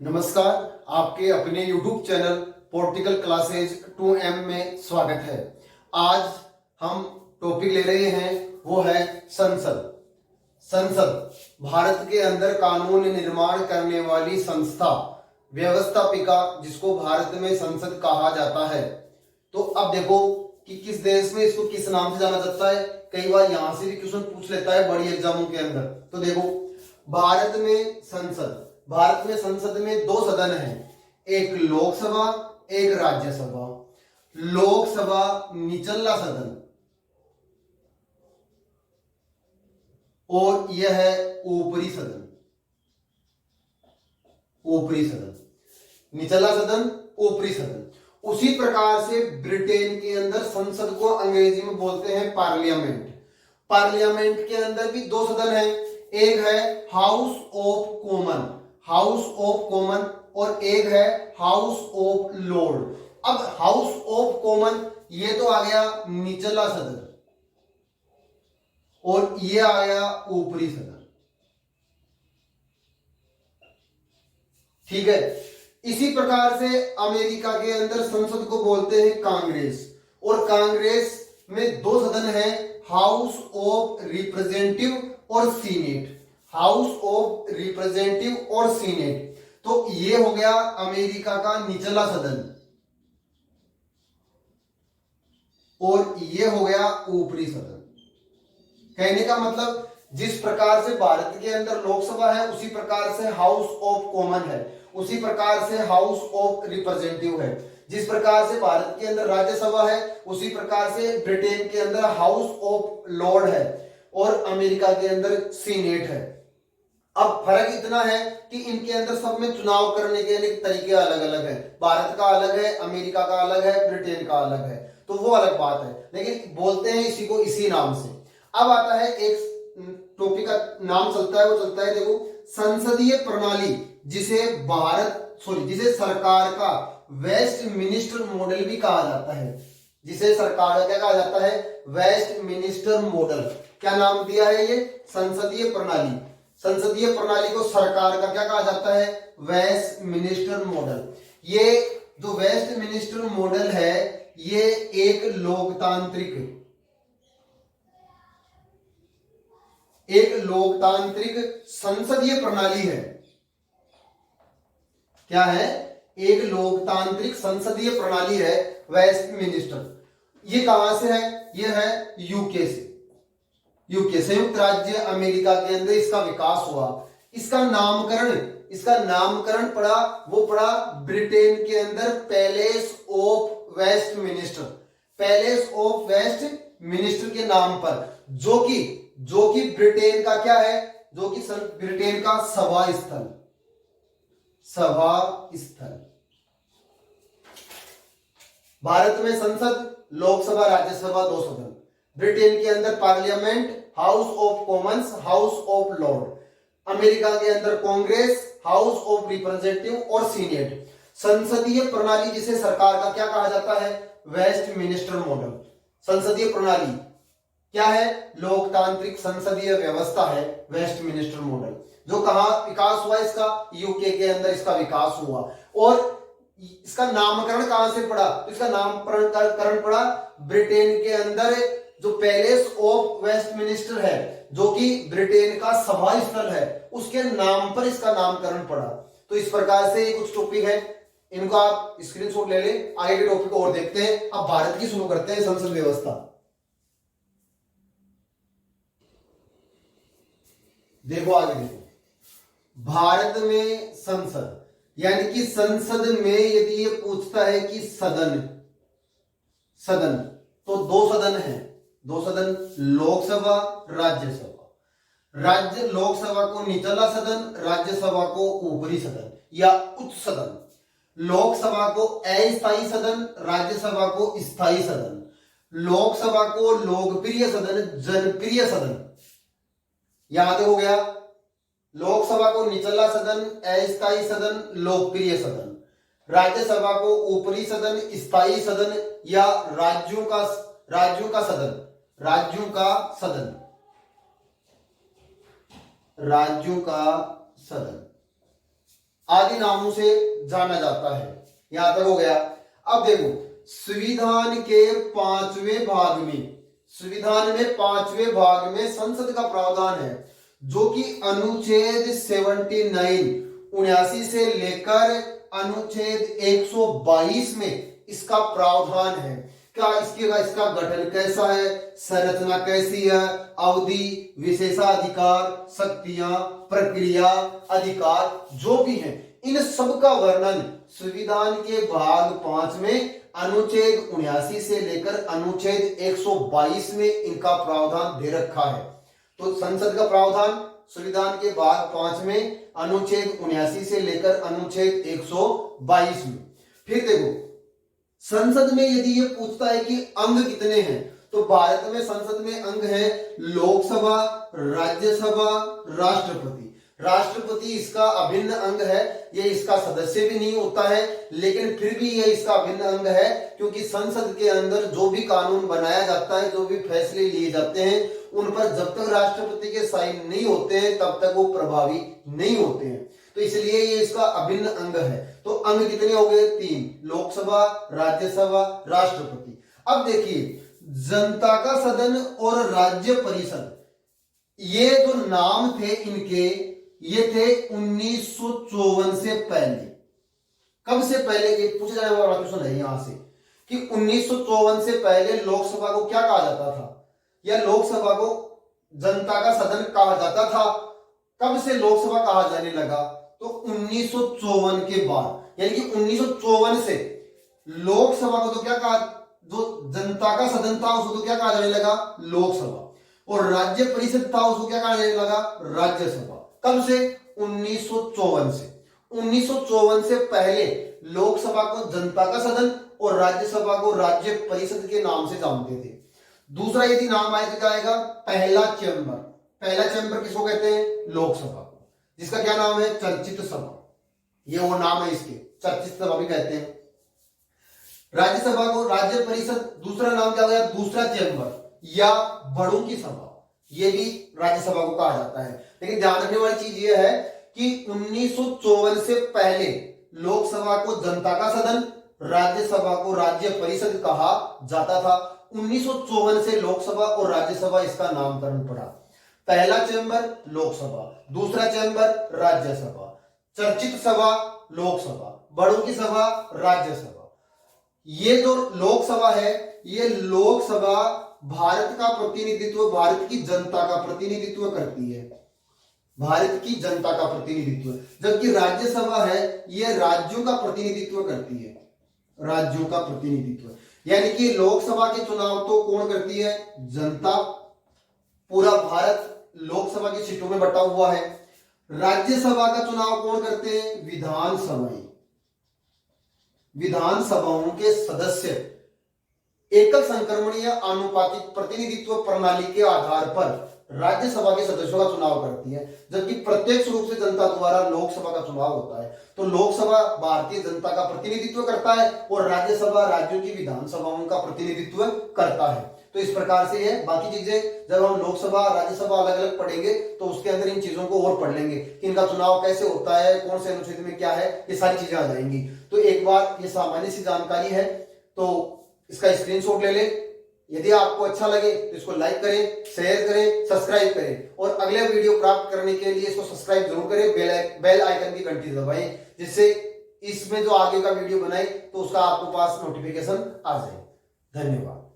नमस्कार, आपके अपने YouTube channel political classes 2M में स्वागत है। आज हम टॉपिक ले रहे हैं वो है संसद। संसद भारत के अंदर कानून निर्माण करने वाली संस्था, व्यवस्थापिका, जिसको भारत में संसद कहा जाता है। तो अब देखो कि किस देश में इसको किस नाम से जाना जाता है। कई बार यहां से भी क्वेश्चन पूछ लेता है बड़ी एग्जामों के अंदर। तो देखो, भारत में संसद में दो सदन हैं, एक लोकसभा, एक राज्यसभा। लोकसभा निचला सदन और यह है ऊपरी सदन। ऊपरी सदन, निचला सदन, ऊपरी सदन। उसी प्रकार से ब्रिटेन के अंदर संसद को अंग्रेजी में बोलते हैं पार्लियामेंट। पार्लियामेंट के अंदर भी दो सदन हैं, एक है हाउस ऑफ कॉमन और एक है हाउस ऑफ लॉर्ड। अब हाउस ऑफ कॉमन ये तो आ गया निचला सदन और ये आ गया ऊपरी सदन, ठीक है। इसी प्रकार से अमेरिका के अंदर संसद को बोलते हैं कांग्रेस, और कांग्रेस में दो सदन हैं, हाउस ऑफ रिप्रेजेंटेटिव और सीनेट। हाउस ऑफ रिप्रेजेंटेटिव और सीनेट। तो ये हो गया अमेरिका का निचला सदन और ये हो गया ऊपरी सदन। कहने का मतलब, जिस प्रकार से भारत के अंदर लोकसभा है उसी प्रकार से हाउस ऑफ कॉमन है, उसी प्रकार से हाउस ऑफ रिप्रेजेंटेटिव है। जिस प्रकार से भारत के अंदर राज्यसभा है उसी प्रकार से ब्रिटेन के अंदर हाउस ऑफ लॉर्ड है और अमेरिका के अंदर सीनेट है। अब फर्क इतना है कि इनके अंदर सब में चुनाव करने के लिए तरीके अलग अलग है। भारत का अलग है, अमेरिका का अलग है, ब्रिटेन का अलग है, तो वो अलग बात है, लेकिन बोलते हैं इसी को इसी नाम से। अब आता है एक टॉपिक का नाम चलता है, वो चलता है देखो, संसदीय प्रणाली, जिसे सरकार का वेस्ट मिनिस्टर मॉडल भी कहा जाता है। जिसे सरकार का क्या कहा जाता है? Westminster model. क्या नाम दिया है ये? संसदीय प्रणाली। संसदीय प्रणाली को सरकार का क्या कहा जाता है? Westminster model. ये जो वेस्ट मिनिस्टर मॉडल है ये एक लोकतांत्रिक संसदीय प्रणाली है। क्या है? एक लोकतांत्रिक संसदीय प्रणाली है वेस्ट मिनिस्टर। ये कहां से है? ये है यूके से। यूके, संयुक्त राज्य अमेरिका के अंदर इसका विकास हुआ। इसका नामकरण पड़ा ब्रिटेन के अंदर Palace of Westminster. Palace of Westminster के नाम पर, जो कि ब्रिटेन का क्या है? जो कि ब्रिटेन का सभा स्थल। भारत में संसद, लोकसभा, राज्यसभा, दो सदन। ब्रिटेन के अंदर parliament, House of Commons, House of Lord. America के अंदर कांग्रेस, हाउस ऑफ रिप्रेजेंटेटिव और सीनेट। संसदीय प्रणाली जिसे सरकार का क्या कहा जाता है? Westminster model. संसदीय प्रणाली क्या है? लोकतांत्रिक संसदीय व्यवस्था है वेस्ट मिनिस्टर मॉडल। जो कहां विकास हुआ इसका? यूके के अंदर इसका विकास हुआ। और इसका नामकरण कहां से पड़ा? तो इसका नामकरण पड़ा ब्रिटेन के अंदर जो पैलेस ऑफ वेस्ट मिनिस्टर है, जो कि ब्रिटेन का सभा स्थल है, उसके नाम पर इसका नामकरण पड़ा। तो इस प्रकार से ये कुछ टॉपिक है, इनको आप स्क्रीनशॉट ले लें। आगे के टॉपिक और देखते हैं। अब भारत की शुरू करते हैं संसद व्यवस्था। देखो आगे देखो, भारत में संसद, यानी कि संसद में यदि ये पूछता है कि सदन तो दो सदन हैं। दो सदन, लोकसभा, राज्यसभा। लोकसभा को निचला सदन, राज्यसभा को ऊपरी सदन या उच्च सदन। लोकसभा को अस्थायी सदन, राज्यसभा को स्थायी सदन। लोकसभा को लोकप्रिय सदन, जनप्रिय सदन। यहां तक हो गया। लोकसभा को निचला सदन, अस्थायी सदन, लोकप्रिय सदन। राज्यसभा को ऊपरी सदन, स्थायी सदन या राज्यों का सदन। आदि नामों से जाना जाता है। यहां तक हो गया। अब देखो, संविधान के 5वें भाग में, संविधान में 5वें भाग में संसद का प्रावधान है, जो कि अनुच्छेद 79 से लेकर अनुच्छेद 122 में इसका प्रावधान है। क्या इसका गठन कैसा है, संरचना कैसी है, अवधि, विशेषाधिकार, शक्तियां, प्रक्रिया, अधिकार जो भी है, इन सब का वर्णन संविधान के भाग 5 में अनुच्छेद 79 से लेकर अनुच्छेद 122 में इनका प्रावधान दे रखा है। तो संसद का प्रावधान संविधान के भाग 5 में अनुच्छेद 79 से लेकर अनुच्छेद 122 में। फिर देखो, संसद में यदि ये पूछता है कि अंग कितने हैं, तो भारत में संसद में अंग है लोकसभा, राज्यसभा, राष्ट्रपति। राष्ट्रपति इसका अभिन्न अंग है, ये इसका सदस्य भी नहीं होता है, लेकिन फिर भी ये इसका अभिन्न अंग है, क्योंकि संसद के अंदर जो भी कानून बनाया जाता है, जो भी फैसले लिए जाते हैं, उन पर जब तक राष्ट्रपति के साइन नहीं होते हैं तब तक वो प्रभावी नहीं होते हैं। तो इसलिए ये इसका अभिन्न अंग है। तो अंग कितने हो गए? 3, लोकसभा, राज्यसभा, राष्ट्रपति। अब देखिए, जनता का सदन और राज्य परिषद, ये जो नाम थे इनके, ये थे 1954 से पहले। कब से पहले? ये पूछा जाने वाला क्वेश्चन है यहां से कि 1954 से पहले लोकसभा को क्या कहा जाता था, या लोकसभा को जनता का सदन कहा जाता था। कब से लोकसभा कहा जाने लगा? तो 1954 के बाद, यानी कि 1954 से लोकसभा को तो क्या कहा, जो जनता का सदन था उसको तो क्या कहा जाने लगा? लोकसभा। और राज्य परिषद था उसको क्या कहा जाने लगा? राज्यसभा। कब से? 1954 से। 1954 से पहले लोकसभा को जनता का सदन और राज्यसभा को राज्य परिषद के नाम से जानते थे। दूसरा यदि नाम आए तो क्या आएगा? पहला चैम्बर। पहला चैम्बर किसको कहते हैं? लोकसभा को, जिसका क्या नाम है? चर्चित सभा। ये वो नाम है इसके, चर्चित सभा भी कहते हैं। राज्यसभा को राज्य परिषद, दूसरा नाम क्या हो गया? दूसरा चैम्बर या बड़ों की सभा, ये भी राज्यसभा को कहा जाता है। लेकिन ध्यान रखने वाली चीज ये है कि 1954 से पहले लोकसभा को जनता का सदन, राज्यसभा को राज्य परिषद कहा जाता था। 1954 से लोकसभा और राज्यसभा इसका नामकरण पड़ा। पहला चैम्बर लोकसभा, दूसरा चैम्बर राज्यसभा, चर्चित सभा लोकसभा, बड़ों की सभा राज्यसभा। ये जो लोकसभा है, ये लोकसभा भारत का प्रतिनिधित्व, भारत की जनता का प्रतिनिधित्व करती है, भारत की जनता का प्रतिनिधित्व। जबकि राज्यसभा है, ये राज्यों का प्रतिनिधित्व करती है, राज्यों का प्रतिनिधित्व। यानी कि लोकसभा के चुनाव तो कौन करती है? जनता। पूरा भारत लोकसभा की सीटों में बटा हुआ है। राज्यसभा का चुनाव कौन करते हैं? विधानसभाएं। विधानसभाओं के सदस्य एकल संक्रमणीय आनुपातिक प्रतिनिधित्व प्रणाली के आधार पर राज्यसभा के सदस्यों का चुनाव करती है, जबकि प्रत्यक्ष रूप से जनता द्वारा लोकसभा का चुनाव होता है। तो लोकसभा भारतीय जनता का प्रतिनिधित्व करता है और राज्यसभा राज्यों की विधानसभाओं का प्रतिनिधित्व करता है। तो इस प्रकार से है। बाकी चीजें जब हम लोकसभा राज्यसभा अलग अलग पढ़ेंगे तो उसके अंदर इन चीजों को और पढ़ लेंगे कि इनका चुनाव कैसे होता है, कौन से अनुच्छेद में क्या है, ये सारी चीजें आ जाएंगी। तो एक बार ये सामान्य सी जानकारी है, तो इसका स्क्रीनशॉट ले ले। यदि आपको अच्छा लगे तो इसको लाइक करें, शेयर करें, सब्सक्राइब करें, और अगले वीडियो प्राप्त करने के लिए इसको सब्सक्राइब जरूर करें, बेल आइकन की घंटी दबाएं, जिससे इसमें जो आगे का वीडियो बनाए तो उसका आपको पास नोटिफिकेशन आ जाए। धन्यवाद।